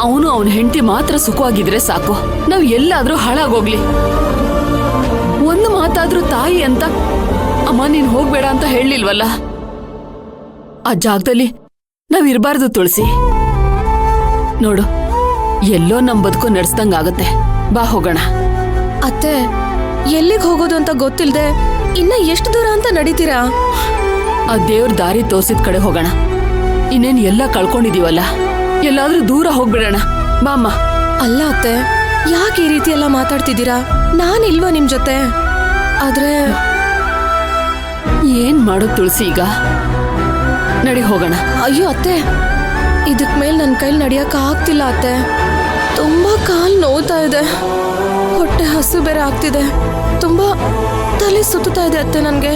ಅವನು ಅವನ ಹೆಂಡತಿ ಮಾತ್ರ ಸುಖವಾಗಿದ್ರೆ ಸಾಕು. ನಾವ್ ಎಲ್ಲಾದ್ರೂ ಹಾಳಾಗೋಗ್ಲಿ. ಒಂದು ಮಾತಾದ್ರೂ ತಾಯಿ ಅಂತ ಅಮ್ಮ ನೀನ್ ಹೋಗ್ಬೇಡ ಅಂತ ಹೇಳಿಲ್ವಲ್ಲ. ಆ ಜಾಗದಲ್ಲಿ ನಾವ್ ಇರಬಾರ್ದು ತುಳಸಿ. ನೋಡು, ಎಲ್ಲೋ ನಮ್ ಬದುಕು ನಡೆಸ್ದಂಗಾಗತ್ತೆ. ಬಾ ಹೋಗೋಣ. ಅತ್ತೆ, ಎಲ್ಲಿಗೆ ಹೋಗೋದು ಅಂತ ಗೊತ್ತಿಲ್ದೆ ಇನ್ನ ಎಷ್ಟು ದೂರ ಅಂತ ನಡೀತೀರಾ? ಆ ದೇವ್ರ ದಾರಿ ತೋರ್ಸಿದ ಕಡೆ ಹೋಗೋಣ. ಇನ್ನೇನ್ ಎಲ್ಲ ಕಳ್ಕೊಂಡಿದೀವಲ್ಲ, ಎಲ್ಲಾದ್ರೂ ದೂರ ಹೋಗ್ಬಿಡೋಣ. ಬಾಮ್ಮ. ಅಲ್ಲ ಅತ್ತೆ, ಯಾಕೆ ಈ ರೀತಿ ಎಲ್ಲ ಮಾತಾಡ್ತಿದ್ದೀರಾ? ನಾನಿಲ್ವಾ ನಿಮ್ ಜೊತೆ? ಆದ್ರೆ ಏನ್ ಮಾಡೋದು ತುಳಸಿ ಈಗ? ನಡಿ ಹೋಗೋಣ. ಅಯ್ಯೋ ಅತ್ತೆ, ಇದಕ್ ಮೇಲ್ ನನ್ ಕೈಲಿ ನಡಿಯಕ್ ಆಗ್ತಿಲ್ಲ ಅತ್ತೆ. ತುಂಬಾ ಕಾಲ್ ನೋವ್ತಾ ಇದೆ, ಹೊಟ್ಟೆ ಹಸು ಬೇರೆ ಆಗ್ತಿದೆ, ತುಂಬಾ ತಲೆ ಸುತ್ತಾ ಇದೆ ಅತ್ತೆ ನನ್ಗೆ.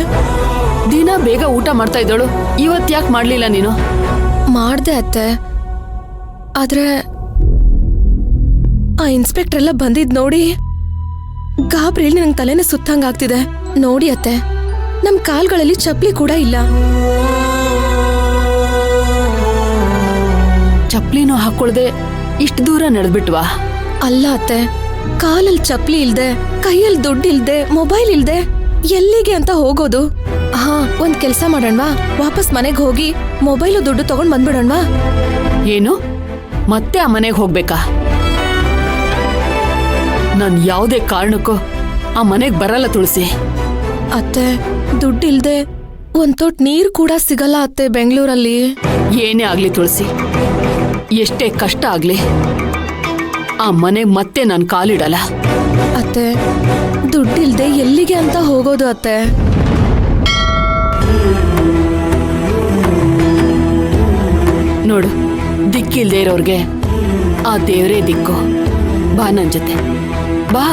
ದಿನ ಬೇಗ ಊಟ ಮಾಡ್ತಾ ಇದ್ದಳು, ಇವತ್ ಯಾಕೆ ಮಾಡ್ಲಿಲ್ಲ ನೀನು? ಮಾಡ್ದೆ ಅತ್ತೆ, ಆದ್ರೆ ಆ ಇನ್ಸ್ಪೆಕ್ಟರ್ ಎಲ್ಲ ಬಂದಿದ್ ನೋಡಿ ಗಾಬ್ರಿಯಲ್ಲಿ ನಂಗೆ ತಲೆನೇ ಸುತ್ತಂಗಾಗ್ತಿದೆ. ನೋಡಿ ಅತ್ತೆ, ನಮ್ ಕಾಲ್ಗಳಲ್ಲಿ ಚಪ್ಲಿ ಕೂಡ ಇಲ್ಲ. ಚಪ್ಲಿನೂ ಹಾಕೊಳ್ದೆ ಇಷ್ಟು ದೂರ ನಡೆದ್ಬಿಟ್ವಾ? ಅಲ್ಲ ಅತ್ತೆ, ಕಾಲಲ್ಲಿ ಚಪ್ಲಿ ಇಲ್ದೆ, ಕೈಯಲ್ಲಿ ದುಡ್ಡು ಇಲ್ದೆ, ಮೊಬೈಲ್ ಇಲ್ದೆ ಎಲ್ಲಿಗೆ ಅಂತ ಹೋಗೋದು? ಹಾ, ಒಂದ್ ಕೆಲ್ಸ ಮಾಡೋಣವಾ? ವಾಪಸ್ ಮನೆಗ್ ಹೋಗಿ ಮೊಬೈಲು ದುಡ್ಡು ತಗೊಂಡ್ ಬಂದ್ಬಿಡೋಣವಾ? ಏನು, ಮತ್ತೆ ಆ ಮನೆಗೆ ಹೋಗ್ಬೇಕಾ? ನಾನ್ ಯಾವುದೇ ಕಾರಣಕ್ಕೂ ಆ ಮನೆಗ್ ಬರಲ್ಲ ತುಳಸಿ. ಅತ್ತೆ, ದುಡ್ಡಿಲ್ದೆ ಒಂದ್ ತೊಟ್ ನೀರ್ ಕೂಡ ಸಿಗಲ್ಲ ಅತ್ತೆ ಬೆಂಗಳೂರಲ್ಲಿ. ಏನೇ ಆಗ್ಲಿ ತುಳಸಿ, ಎಷ್ಟೇ ಕಷ್ಟ ಆಗ್ಲಿ, ಆ ಮನೆಗ್ ಮತ್ತೆ ನಾನ್ ಕಾಲಿಡಲ್ಲ. ಅತ್ತೆ, ದುಡ್ಡಿಲ್ದೆ ಎಲ್ಲಿಗೆ ಅಂತ ಹೋಗೋದು ಅತ್ತೆ? ನೋಡು, ದಿಕ್ಕಿಲ್ದೇ ಇರೋರ್ಗೆ ಆ ದೇವ್ರೇ ದಿಕ್ಕು. ಬಾ ನನ್ ಜೊತೆ, ಬಾ.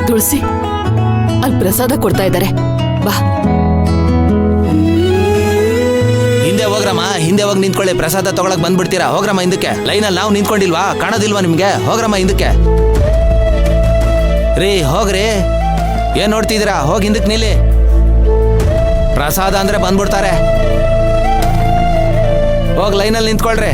ತುಳಸಿ, ಅಲ್ಲಿ ಪ್ರಸಾದ ಕೊಡ್ತಾ ಇದ್ದಾರೆ, ಬಾ. ಹಿಂದೆ ಹೋಗ್ರಮ್ಮ, ಹಿಂದೆ ಹೋಗಿ ನಿಂತ್ಕೊಳ್ಳಿ. ಪ್ರಸಾದ ತಗೊಳಕ್ ಬಂದ್ಬಿಡ್ತೀರಾ? ಹೋಗ್ರಮ್ಮ ಹಿಂದಕ್ಕೆ. ಲೈನಲ್ಲಿ ನಾವು ನಿಂತ್ಕೊಂಡಿಲ್ವಾ? ಕಾಣೋದಿಲ್ವಾ ನಿಮ್ಗೆ? ಹೋಗ್ರಮ್ಮ ಹಿಂದಕ್ಕೆ. ರೀ ಹೋಗ್ರಿ, ಏನ್ ನೋಡ್ತಿದ್ದೀರಾ? ಹೋಗಿ ಹಿಂದಕ್ಕೆ ನಿಲ್ಲಿ. ಪ್ರಸಾದ ಅಂದ್ರೆ ಬಂದ್ಬಿಡ್ತಾರೆ. ಹೋಗ್ ಲೈನಲ್ಲಿ ನಿಂತ್ಕೊಳ್ರಿ.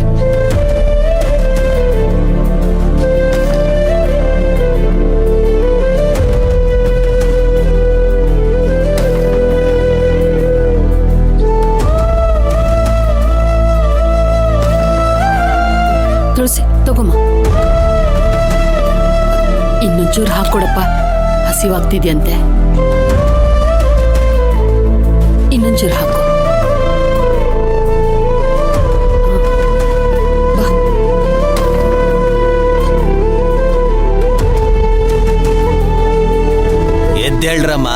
ತುಳಸಿ ತಗೊಮ್ಮ, ಇನ್ನೊಂಚೂರು ಹಾಕೊಡಪ್ಪ, ಹಸಿವಾಗ್ತಿದ್ಯಂತೆ. ಇನ್ನೊಂಚೂರು ಹಾಕು. ಬಾ. ಎದ್ದೇಳ್ರಮ್ಮ,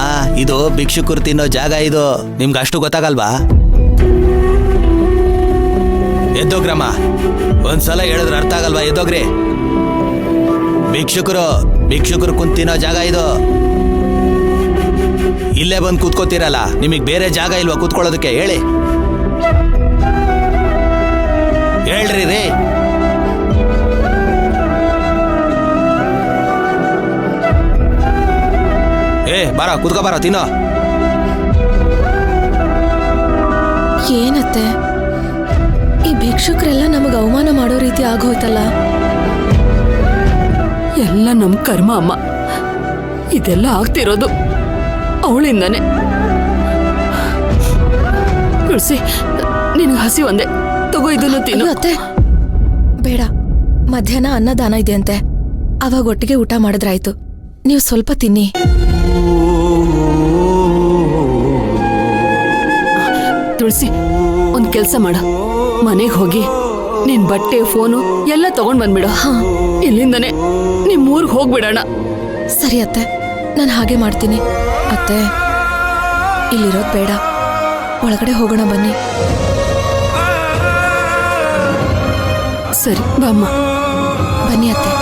ಇದು ಭಿಕ್ಷುಕರು ತಿನ್ನೋ ಜಾಗ. ಇದು ನಿಮ್ಗೆ ಅಷ್ಟು ಗೊತ್ತಾಗಲ್ವಾ? ಎದ್ದೋಗ್ರಮ್ಮ. ಒಂದ್ಸಲ ಹೇಳಿದ್ರೆ ಅರ್ಥ ಆಗಲ್ವಾ? ಎದ್ದೋಗ್ರಿ. ಭಿಕ್ಷುಕರು ಕುಂತಿನೋ ಜಾಗ ಇದು. ಇಲ್ಲೇ ಬಂದು ಕೂತ್ಕೋತೀರಲ್ಲ, ನಿಮಗ್ ಬೇರೆ ಜಾಗ ಇಲ್ವಾ ಕೂತ್ಕೊಳ್ಳೋದಕ್ಕೆ? ಹೇಳಿ, ಹೇಳ್ರಿ ರೀ. ಬಾರ, ಕೂತ್ಕೋ, ಬಾರ, ತಿನ್ನೋ. ಏನತ್ತೆ, ಈ ಭಿಕ್ಷುಕರೆಲ್ಲ ನಮಗ್ ಅವಮಾನ ಮಾಡೋ ರೀತಿ ಆಗೋಯ್ತಲ್ಲ. ಎಲ್ಲ ನಮ್ ಕರ್ಮ ಅಮ್ಮ. ಇದೆಲ್ಲ ಆಗ್ತಿರೋದು ಅವಳಿಂದಾನೆ. ತುಳಸಿ, ನಿನ್ಗೆ ಹಸಿ ಒಂದೇ, ತಗೋ ಇದನ್ನು ತಿನ್ನು. ಅತ್ತೆ ಬೇಡ, ಮಧ್ಯಾಹ್ನ ಅನ್ನದಾನ ಇದೆ ಅಂತೆ, ಅವಾಗ ಒಟ್ಟಿಗೆ ಊಟ ಮಾಡಿದ್ರಾಯ್ತು. ನೀವು ಸ್ವಲ್ಪ ತಿನ್ನಿ. ತುಳಸಿ, ಒಂದ್ ಕೆಲ್ಸ ಮಾಡು, ಮನೆಗೆ ಹೋಗಿ ನಿನ್ ಬಟ್ಟೆ, ಫೋನು ಎಲ್ಲ ತಗೊಂಡ್ ಬಂದ್ಬಿಡು. ಇಲ್ಲಿಂದನೇ ನಿಮ್ ಊರ್ಗ್ ಹೋಗ್ಬಿಡೋಣ. ಸರಿ ಅತ್ತೆ, ನಾನು ಹಾಗೆ ಮಾಡ್ತೀನಿ. ಅತ್ತೆ, ಇಲ್ಲಿರೋದ್ ಬೇಡ, ಒಳಗಡೆ ಹೋಗೋಣ ಬನ್ನಿ. ಸರಿ ಬಾಮ್ಮ. ಬನ್ನಿ ಅತ್ತೆ.